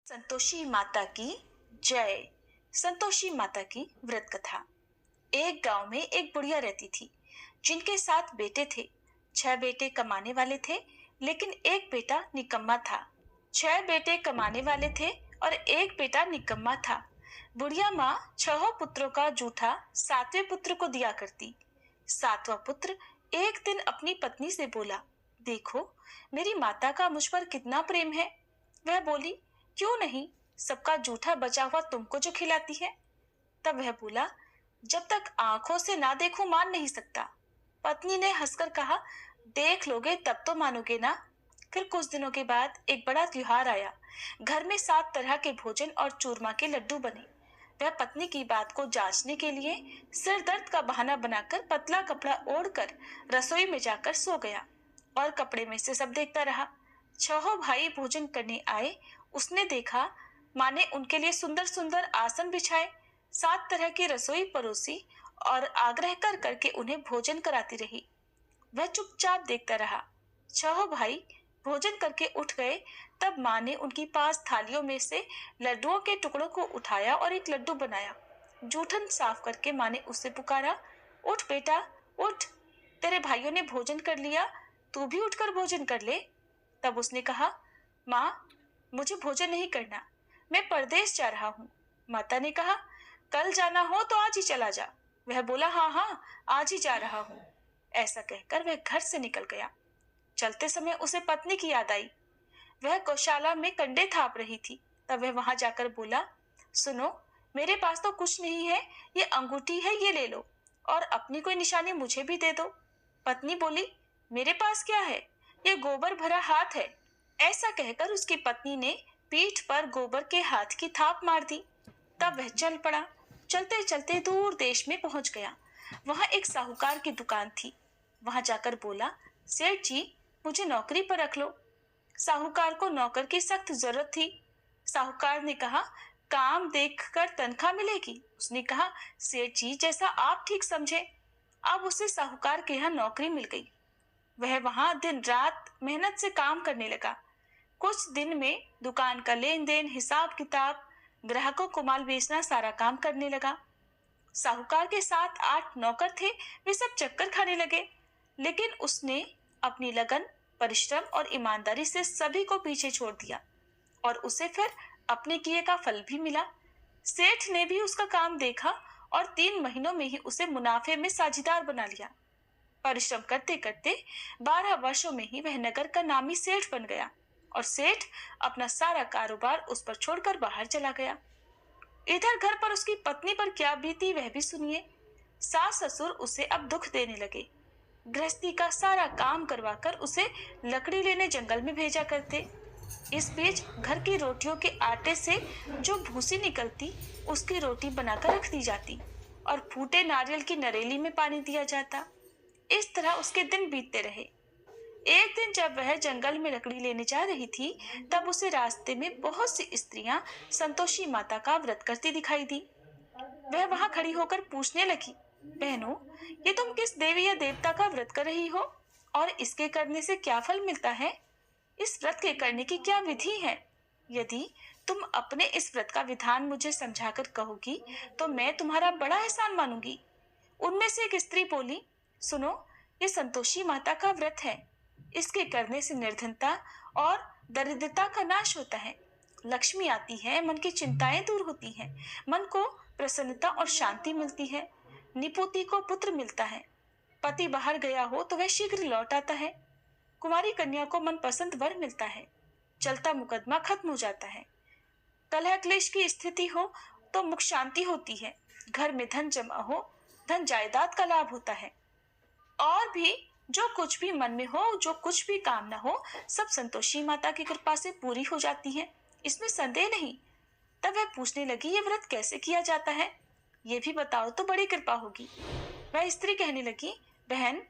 संतोषी माता की जय। संतोषी माता की व्रत कथा। एक गांव में एक बुढ़िया रहती थी जिनके 7 बेटे थे। 6 बेटे कमाने वाले थे लेकिन एक बेटा निकम्मा था। 6 बेटे कमाने वाले थे और एक बेटा निकम्मा था। बुढ़िया माँ 6 पुत्रों का जूठा 7वें पुत्र को दिया करती। 7वां पुत्र एक दिन अपनी पत्नी से बोला, देखो मेरी माता का मुझ पर कितना प्रेम है। वह बोली, क्यों नहीं, सबका जूठा बचा हुआ तुमको जो खिलाती है। तब वह बोला, जब तक आंखों से ना देखूं मान नहीं सकता। पत्नी ने हंसकर कहा, देख लोगे तब तो मानोगे ना। फिर कुछ दिनों के बाद एक बड़ा त्योहार आया। घर में 7 तरह के भोजन और चूरमा के लड्डू बने। वह पत्नी की बात को जांचने के लिए सिर दर्द का बहाना बनाकर पतला कपड़ा ओढ़कर रसोई में जाकर सो गया और कपड़े में से सब देखता रहा। 6 भाई भोजन करने आए। उसने देखा माँ ने उनके लिए सुंदर सुंदर आसन बिछाए, 7 तरह की रसोई परोसी और आग्रह कर करके उन्हें भोजन कराती रही। वह चुपचाप देखता रहा। 6 भाई भोजन करके उठ गए। तब माँ ने उनकी 5 थालियों में से लड्डुओं के टुकड़ों को उठाया और एक लड्डू बनाया। जूठन साफ करके माँ ने उससे पुकारा, उठ बेटा उठ, तेरे भाइयों ने भोजन कर लिया, तू भी उठकर भोजन कर ले। तब उसने कहा, माँ मुझे भोजन नहीं करना, मैं परदेश जा रहा हूँ। माता ने कहा, कल जाना हो तो आज ही चला जा। वह बोला, हाँ हाँ आज ही जा रहा हूँ। ऐसा कहकर वह घर से निकल गया। चलते समय उसे पत्नी की याद आई। वह गौशाला में कंडे थाप रही थी। तब वह वहां जाकर बोला, सुनो मेरे पास तो कुछ नहीं है, ये अंगूठी है, ये ले लो और अपनी कोई निशानी मुझे भी दे दो। पत्नी बोली, मेरे पास क्या है, ये गोबर भरा हाथ है। ऐसा कहकर उसकी पत्नी ने पीठ पर गोबर के हाथ की थाप मार दी। तब वह चल पड़ा। चलते चलते दूर देश में पहुंच गया। वहां एक साहूकार की दुकान थी। वहां जाकर बोला, सेठ जी मुझे नौकरी पर रख लो। साहूकार को नौकर की सख्त जरूरत थी। साहूकार ने कहा, काम देखकर तनख्वाह मिलेगी। उसने कहा, सेठ जी जैसा आप ठीक समझे। अब उसे साहूकार के यहाँ नौकरी मिल गई। वह वहां दिन रात मेहनत से काम करने लगा। कुछ दिन में दुकान का लेन देन, हिसाब किताब, ग्राहकों को माल बेचना सारा काम करने लगा। साहूकार के 7-8 नौकर थे, वे सब चक्कर खाने लगे, लेकिन उसने अपनी लगन, परिश्रम और ईमानदारी से सभी को पीछे छोड़ दिया और उसे फिर अपने किए का फल भी मिला। सेठ ने भी उसका काम देखा और 3 महीनों में ही उसे मुनाफे में साझीदार बना लिया। परिश्रम करते करते 12 वर्षों में ही वह नगर का नामी सेठ बन गया और सेठ अपना सारा कारोबार उस पर छोड़कर बाहर चला गया। इधर घर पर उसकी पत्नी पर क्या बीती वह भी सुनिए। सास ससुर उसे अब दुख देने लगे। गृहस्थी का सारा काम करवाकर उसे लकड़ी लेने जंगल में भेजा करते। इस बीच घर की रोटियों के आटे से जो भूसी निकलती उसकी रोटी बनाकर रख दी जाती और फूटे नारियल की नरेली में पानी दिया जाता। इस तरह उसके दिन बीतते रहे। एक दिन जब वह जंगल में लकड़ी लेने जा रही थी, तब उसे रास्ते में बहुत सी स्त्रियां संतोषी माता का व्रत करती दिखाई दी। वह वहां खड़ी होकर पूछने लगी, बहनों ये तुम किस देवी या देवता का व्रत कर रही हो और इसके करने से क्या फल मिलता है? इस व्रत के करने की क्या विधि है? यदि तुम अपने इस व्रत का विधान मुझे समझाकर कहोगी तो मैं तुम्हारा बड़ा एहसान मानूंगी। उनमें से एक स्त्री बोली, सुनो ये संतोषी माता का व्रत है। इसके करने से निर्धनता और दरिद्रता का नाश होता है, लक्ष्मी आती है, मन की चिंताएं दूर होती हैं, मन को प्रसन्नता और शांति मिलती है, निपुति को पुत्र मिलता है, पति बाहर गया हो तो वह शीघ्र लौट आता है, कुमारी कन्या को मनपसंद वर मिलता है, चलता मुकदमा खत्म हो जाता है, कलह क्लेश की स्थिति हो तो मुख शांति होती है, घर में धन जमा हो, धन जायदाद का लाभ होता है, और भी जो कुछ भी मन में हो, जो कुछ भी कामना हो, सब संतोषी माता की कृपा से पूरी हो जाती है, इसमें संदेह नहीं। तब वह पूछने लगी, ये व्रत कैसे किया जाता है, ये भी बताओ तो बड़ी कृपा होगी। वह स्त्री कहने लगी, बहन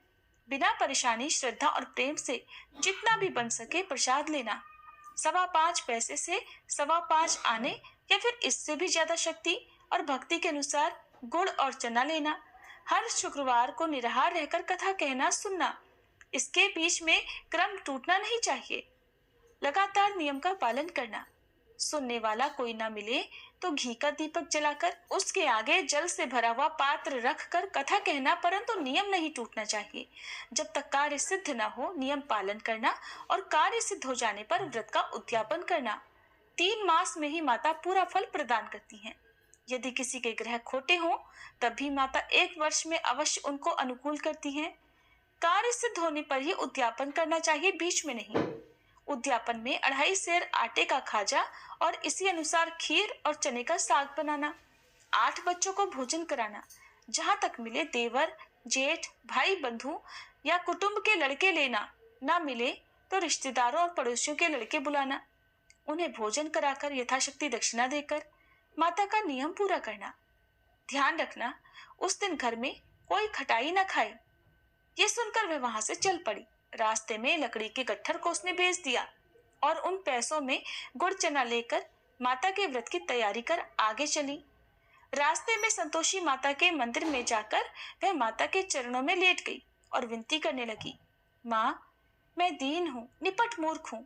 बिना परेशानी, श्रद्धा और प्रेम से जितना भी बन सके प्रसाद लेना। 5.25 पैसे से 5.25 आने या फिर इससे भी ज्यादा शक्ति और भक्ति के अनुसार गुड़ और चना लेना। हर शुक्रवार को निराहार रहकर कथा कहना सुनना। इसके बीच में क्रम टूटना नहीं चाहिए। लगातार नियम का पालन करना। सुनने वाला कोई ना मिले तो घी का दीपक जलाकर उसके आगे जल से भरा हुआ पात्र रखकर कथा कहना, परंतु नियम नहीं टूटना चाहिए। जब तक कार्य सिद्ध न हो नियम पालन करना और कार्य सिद्ध हो जाने पर व्रत का उद्यापन करना। 3 मास में ही माता पूरा फल प्रदान करती हैं। यदि किसी के ग्रह खोटे हों तब भी माता 1 वर्ष में अवश्य उनको अनुकूल करती हैं। कार्य सिद्ध होने पर ही उद्यापन करना चाहिए, बीच में नहीं। उद्यापन में 2.5 सेर आटे का खाजा और इसी अनुसार खीर और चने का साग बनाना, 8 बच्चों को भोजन कराना, जहां तक मिले देवर, जेठ, भाई, बंधु या कुटुंब के लड़के लेना, ना मिले तो रिश्तेदारों और पड़ोसियों के लड़के बुलाना, उन्हें भोजन कराकर यथाशक्ति दक्षिणा देकर माता का नियम पूरा करना। ध्यान रखना उस दिन घर में कोई खटाई न खाए। ये सुनकर वह वहां से चल पड़ी। रास्ते में लकड़ी के गट्ठर को उसने बेच दिया और उन पैसों में गुड़ चना लेकर माता के व्रत की तैयारी कर आगे चली। रास्ते में संतोषी माता के मंदिर में जाकर वह माता के चरणों में लेट गई और विनती करने लगी, माँ, मैं दीन हूँ, निपट मूर्ख हूँ,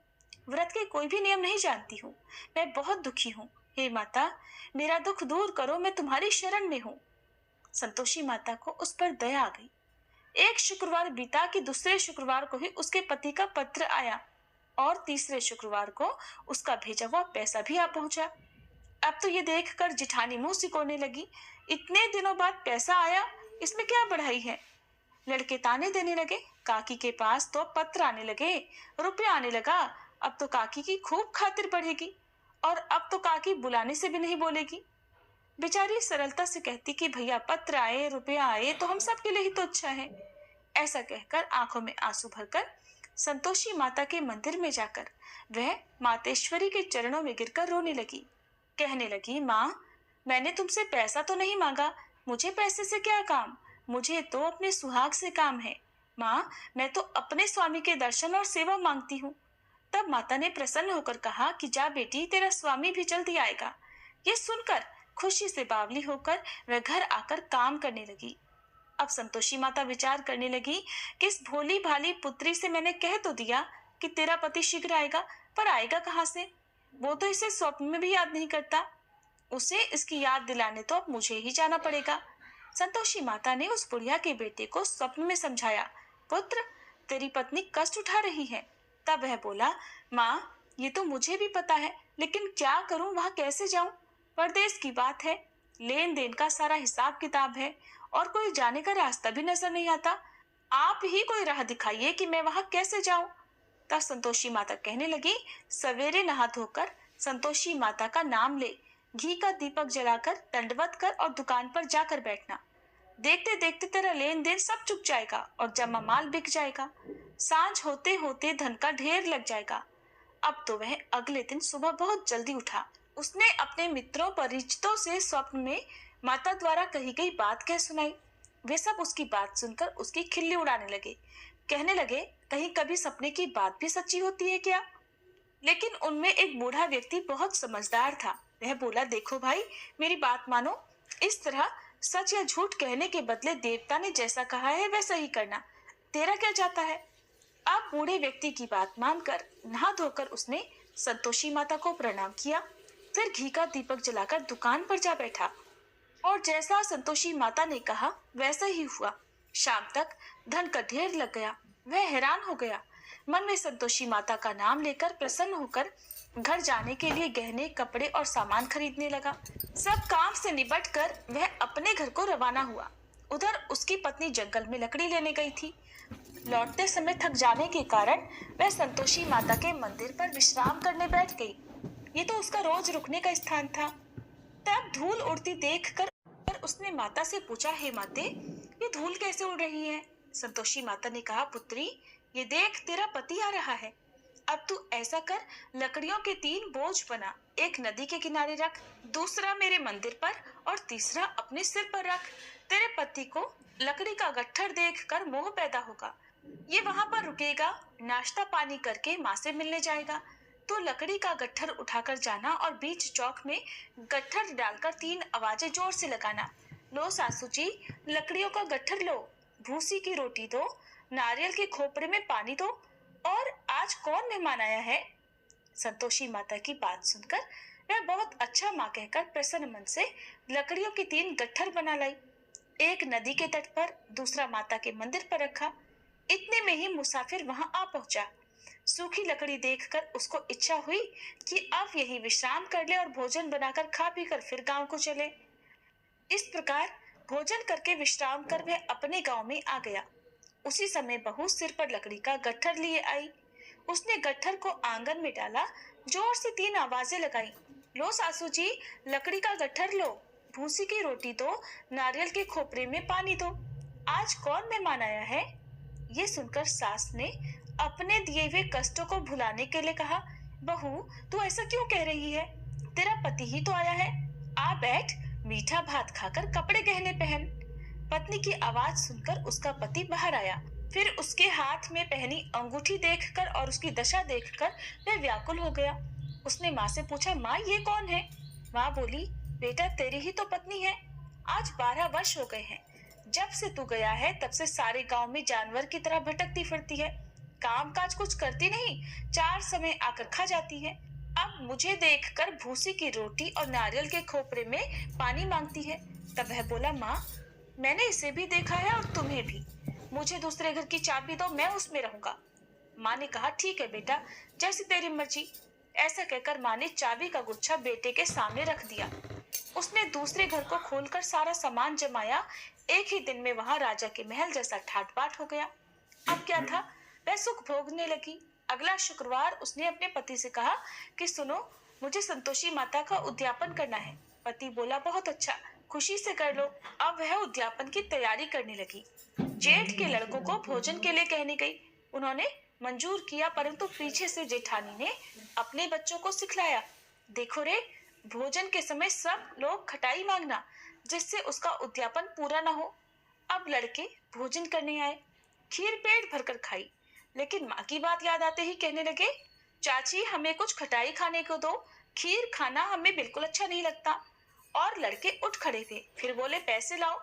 व्रत के कोई भी नियम नहीं जानती हूँ, मैं बहुत दुखी हूँ। हे माता, मेरा दुख दूर करो, मैं तुम्हारी शरण में हूँ। संतोषी माता को उस पर दया आ गई। एक शुक्रवार बीता कि दूसरे शुक्रवार को ही उसके पति का पत्र आया और तीसरे शुक्रवार को उसका भेजा हुआ पैसा भी आ पहुंचा। अब तो ये देखकर जिठानी मुंह सिकोड़ने लगी, इतने दिनों बाद पैसा आया, इसमें क्या बढ़ाई है। लड़के ताने देने लगे, काकी के पास तो पत्र आने लगे, रुपया आने लगा, अब तो काकी की खूब खातिर बढ़ेगी और अब तो काकी बुलाने से भी नहीं बोलेगी। बेचारी सरलता से कहती कि भैया पत्र आए, रुपया आए तो हम सब के लिए ही तो अच्छा है। ऐसा कहकर आंखों में आंसू भरकर संतोषी माता के मंदिर में जाकर वह मातेश्वरी के चरणों में गिरकर रोने लगी। कहने लगी, माँ, मैंने तुमसे पैसा तो नहीं मांगा, मुझे पैसे से क्या काम, मुझे तो अपने सुहाग से काम है। माँ, मैं तो अपने स्वामी के दर्शन और सेवा मांगती हूँ। तब माता ने प्रसन्न होकर कहा कि जा बेटी, तेरा स्वामी भी जल्दी आएगा। ये सुनकर खुशी से बावली होकर वह घर आकर काम करने लगी। अब संतोषी माता विचार करने लगी कि इस भोली भाली पुत्री से मैंने कह तो दिया कि तेरा पति शीघ्र आएगा, पर आएगा कहाँ से? वो तो इसे स्वप्न में भी याद नहीं करता। उसे इसकी याद दिलाने तो अब मुझे ही जाना पड़ेगा। संतोषी माता ने उस बुढ़िया के बेटे को स्वप्न में समझाया, पुत्र, तेरी पत्नी कष्ट उठा रही है। तब वह बोला, माँ, ये तो मुझे भी पता है, लेकिन क्या करूं, वहां कैसे जाऊं? परदेश की बात है, लेन देन का सारा हिसाब किताब है और कोई जाने का रास्ता भी नजर नहीं आता। आप ही कोई राह दिखाइए कि मैं वहां कैसे जाऊं। तब संतोषी माता कहने लगी, सवेरे नहा धोकर संतोषी माता का नाम ले, घी का दीपक जलाकर दंडवत कर और दुकान पर जाकर बैठना। देखते देखते तेरा लेन देन सब चुक जाएगा और जमा माल बिक जाएगा। सांझ होते होते धन का ढेर लग जाएगा। अब तो वह अगले दिन सुबह बहुत जल्दी उठा। उसने अपने मित्रों परिचितों से स्वप्न में माता द्वारा कही गई बात कह सुनाई। वे सब उसकी बात सुनकर उसकी खिल्ली उड़ाने लगे। कहने लगे, कहीं कभी सपने की बात भी सच्ची होती है क्या? लेकिन उनमें एक बूढ़ा व्यक्ति बहुत समझदार था। वह बोला, देखो भाई, मेरी बात मानो। इस तरह सच या झूठ कहने के बदले देवता ने जैसा कहा है वैसा ही करना। तेरा क्या जाता है? अब बूढ़े व्यक्ति की बात मानकर नहा धोकर उसने संतोषी माता को प्रणाम किया, फिर घी का दीपक जलाकर दुकान पर जा बैठा और जैसा संतोषी माता ने कहा वैसा ही हुआ। शाम तक धन का ढेर लग गया। वह हैरान हो गया। मन में संतोषी माता का नाम लेकर प्रसन्न होकर घर जाने के लिए गहने, कपड़े और सामान खरीदने लगा। सब काम से निपट कर वह अपने घर को रवाना हुआ। उधर उसकी पत्नी जंगल में लकड़ी लेने गई थी। लौटते समय थक जाने के कारण वह संतोषी माता के मंदिर पर विश्राम करने बैठ गई। ये तो उसका रोज रुकने का स्थान था। तब धूल उड़ती देखकर उसने माता से पूछा, हे माते, ये धूल कैसे उड़ रही है? संतोषी माता ने कहा, पुत्री, ये देख, तेरा पति आ रहा है। अब तू ऐसा कर, लकड़ियों के 3 बोझ बना, एक नदी के किनारे रख, दूसरा मेरे मंदिर पर और तीसरा अपने सिर पर रख। तेरे पति को लकड़ी का गट्ठर देखकर मोह पैदा होगा। ये वहां पर रुकेगा, नाश्ता पानी करके माँ से मिलने जाएगा। तो लकड़ी का गट्ठर उठाकर जाना और बीच चौक में गट्ठर डालकर 3 आवाजें जोर से लगाना, लो सासू जी, लकड़ियों का गट्ठर लो, भूसी की रोटी दो, नारियल के खोपरे में पानी दो, और आज कौन मेहमान आया है? संतोषी माता की बात सुनकर वह बहुत अच्छा माँ कहकर प्रसन्न मन से लकड़ियों की 3 गट्ठर बना लाई। एक नदी के तट पर, दूसरा माता के मंदिर पर रखा। इतने में ही मुसाफिर वहां आ पहुंचा। सूखी लकड़ी देखकर उसको इच्छा हुई कि अब यहीं विश्राम कर ले और भोजन बनाकर खा पी कर फिर गांव को चले। इस प्रकार भोजन करके विश्राम कर वह अपने गांव में आ गया। उसी समय बहू सिर पर लकड़ी का गट्ठर लिए आई। उसने गट्ठर को आंगन में डाला, जोर से 3 आवाजें लगाई। लो सासू जी, लकड़ी का गट्ठर लो, भूसी की रोटी दो, नारियल के खोपरे में पानी दो। आज कौन मेहमान आया है? ये सुनकर सास ने अपने दिए हुए कष्टों को भुलाने के लिए कहा, बहू तू ऐसा क्यों कह रही है? तेरा पति ही तो आया है। आ बैठ, मीठा भात खाकर कपड़े गहने पहन। पत्नी की आवाज सुनकर उसका पति बाहर आया। फिर उसके हाथ में पहनी अंगूठी देखकर और उसकी दशा देखकर वह व्याकुल हो गया। उसने माँ से पूछा, माँ ये कौन है? माँ बोली, बेटा तेरी ही तो पत्नी है। आज 12 वर्ष हो गए हैं। जब से तू गया है तब से सारे गांव में जानवर की तरह भटकती फिरती है। काम काज कुछ करती नहीं, 4 समय आकर खा जाती है। अब मुझे देखकर भूसी की रोटी और नारियल के खोपरे में पानी मांगती है। तब वह बोला, माँ मैंने इसे भी देखा है और तुम्हें भी। मुझे दूसरे घर की चाबी दो, मैं उसमें रहूंगा। माँ ने कहा, ठीक है बेटा, जैसी तेरी मर्जी। ऐसा कहकर माँ ने चाबी का गुच्छा बेटे के सामने रख दिया। उसने दूसरे घर को खोलकर सारा सामान जमाया। एक ही दिन में वहां राजा के महल जैसा ठाट बाट हो गया। अब क्या था, वह सुख भोगने लगी। अगला शुक्रवार उसने अपने पति से कहा कि सुनो, मुझे संतोषी माता का उद्यापन करना है। पति बोला, बहुत अच्छा, खुशी से कर लो। अब वह उद्यापन की तैयारी करने लगी। जेठ के लड़कों को भोजन के लिए कहने गई। उन्होंने मंजूर किया, परंतु पीछे से जेठानी ने अपने बच्चों को सिखलाया, देखो रे, भोजन के समय सब लोग खटाई मांगना, जिससे उसका उद्यापन पूरा न हो। अब लड़के भोजन करने आए। खीर पेट भरकर खाई, लेकिन माँ की बात याद आते ही कहने लगे, चाची हमें कुछ खटाई खाने को दो, खीर खाना हमें बिल्कुल अच्छा नहीं लगता। और लड़के उठ खड़े थे, फिर बोले, पैसे लाओ।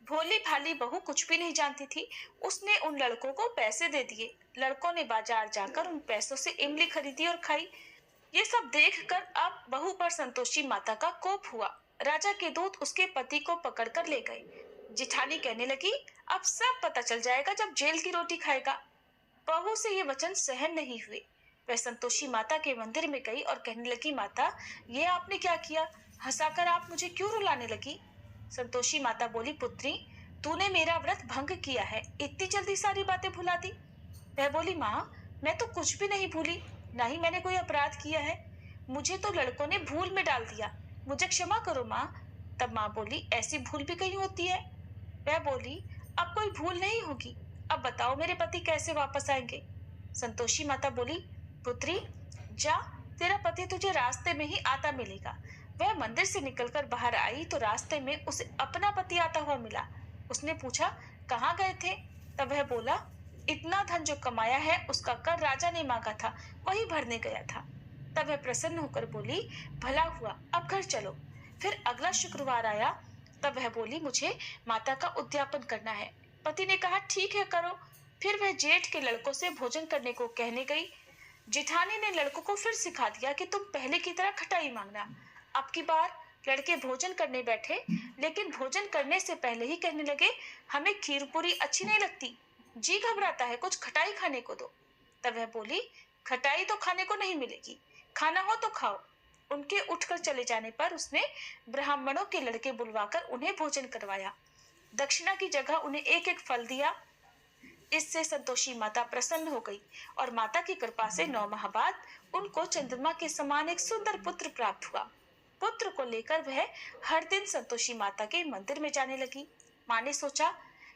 भोली भाली बहू कुछ भी नहीं जानती थी, उसने उन लड़कों को पैसे दे दिए। लड़कों ने बाजार जाकर उन पैसों से इमली खरीदी और खाई। ये सब देखकर अब बहू पर संतोषी माता का कोप हुआ। राजा के दूत उसके पति को पकड़कर ले गए। जिठानी कहने लगी, अब सब पता चल जाएगा जब जेल की रोटी खाएगा। बहू से ये वचन सहन नहीं हुए। वह संतोषी माता के मंदिर में गई और कहने लगी, माता ये आपने क्या किया? हंसाकर आप मुझे क्यों रुलाने लगी? संतोषी माता बोली, पुत्री तूने मेरा व्रत भंग किया है, इतनी जल्दी सारी बातें भुला दी। वह बोली, माँ मैं तो कुछ भी नहीं भूली, ना ही मैंने कोई अपराध किया है। मुझे तो लड़कों ने भूल में डाल दिया, मुझे क्षमा करो माँ। तब माँ बोली, ऐसी भूल भी कहीं होती है? वह बोली, अब कोई भूल नहीं होगी। अब बताओ मेरे पति कैसे वापस आएंगे? संतोषी माता बोली, पुत्री जा, तेरा पति तुझे रास्ते में ही आता मिलेगा। वह मंदिर से निकलकर बाहर आई तो रास्ते में उसे अपना पति आता हुआ मिला। उसने पूछा, कहाँ गए थे? तब वह बोला, इतना धन जो कमाया है उसका कर राजा ने मांगा था, वही भरने गया था। तब वह प्रसन्न होकर बोली, भला हुआ, अब घर चलो। फिर अगला शुक्रवार आया। तब वह बोली, मुझे माता का उद्यापन करना है। पति ने कहा, ठीक है करो। फिर वह जेठ के लड़कों से भोजन करने को कहने गई। जिठानी ने लड़कों को फिर सिखा दिया कि तुम पहले की तरह खटाई मांगना। अब की बार लड़के भोजन करने बैठे, लेकिन भोजन करने से पहले ही कहने लगे, हमें खीर पूरी अच्छी नहीं लगती, जी घबराता है, कुछ खटाई खाने को दो। तब वह बोली, खटाई तो खाने को नहीं मिलेगी, खाना हो तो खाओ। उनके उठकर चले जाने पर उसने ब्राह्मणों के लड़के बुलवाकर उन्हें भोजन करवाया। दक्षिणा की जगह उन्हें एक एक फल दिया। इससे संतोषी माता प्रसन्न हो गई और माता की कृपा से 9 माह बाद उनको चंद्रमा के समान एक सुंदर पुत्र प्राप्त हुआ। पुत्र को लेकर वह हर दिन संतोषी माता के मंदिर में जाने लगी। माँ ने सोचा,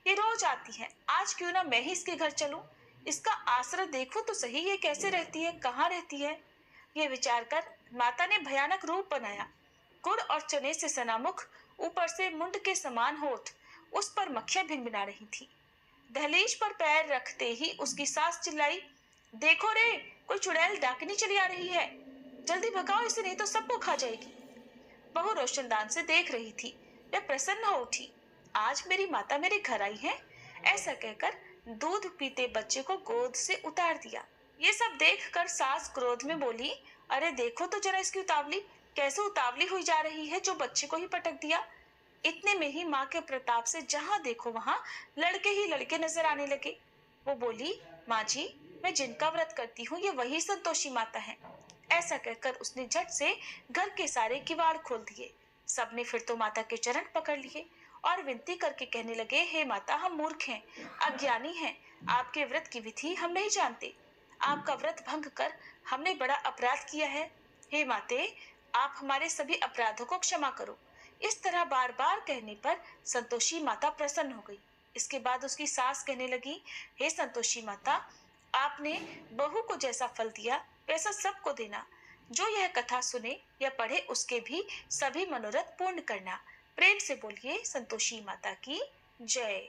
ये रोज आती है, आज क्यों ना मैं ही इसके घर चलूं, इसका आश्रय देखूं तो सही, ये कैसे रहती है, कहाँ रहती है। ये विचार कर माता ने भयानक रूप बनाया। गुड़ और चने से सना मुख, ऊपर से मुंड के समान होठ, उस पर मक्खियां भिनभिना रही थी। दहलीज पर पैर रखते ही उसकी सास चिल्लाई, देखो रे, कोई चुड़ैल डाकनी चली आ रही है, जल्दी भगाओ इसे, नहीं तो सबको खा जाएगी। बहू रोशनदान से देख रही थी। वह प्रसन्न हो उठी, आज मेरी माता मेरे घर आई है। ऐसा कहकर दूध पीते बच्चे को गोद से उतार दिया। ये सब देखकर सास क्रोध में बोली, अरे देखो तो जरा इसकी उतावली, कैसे उतावली हुई जा रही है, जो बच्चे को ही पटक दिया। इतने में ही माँ के प्रताप से जहां देखो वहां लड़के ही लड़के नजर आने लगे। वो बोली, माँ जी, मैं जिनका व्रत करती हूँ ये वही संतोषी माता है। ऐसा कहकर उसने झट से घर के सारे किवाड़ खोल दिए। सबने फिर तो माता के चरण पकड़ लिए और विनती करके कहने लगे, हे माता, हम मूर्ख हैं, अज्ञानी हैं, आपके व्रत की विधि हम नहीं जानते। आपका व्रत भंग कर हमने बड़ा अपराध किया है। हे माते, आप हमारे सभी अपराधों को क्षमा करो। इस तरह बार बार कहने पर संतोषी माता प्रसन्न हो गई। इसके बाद उसकी सास कहने लगी, हे संतोषी माता, आपने बहू को जैसा फल दिया वैसा सबको देना। जो यह कथा सुने या पढ़े उसके भी सभी मनोरथ पूर्ण करना। प्रेम से बोलिए संतोषी माता की जय।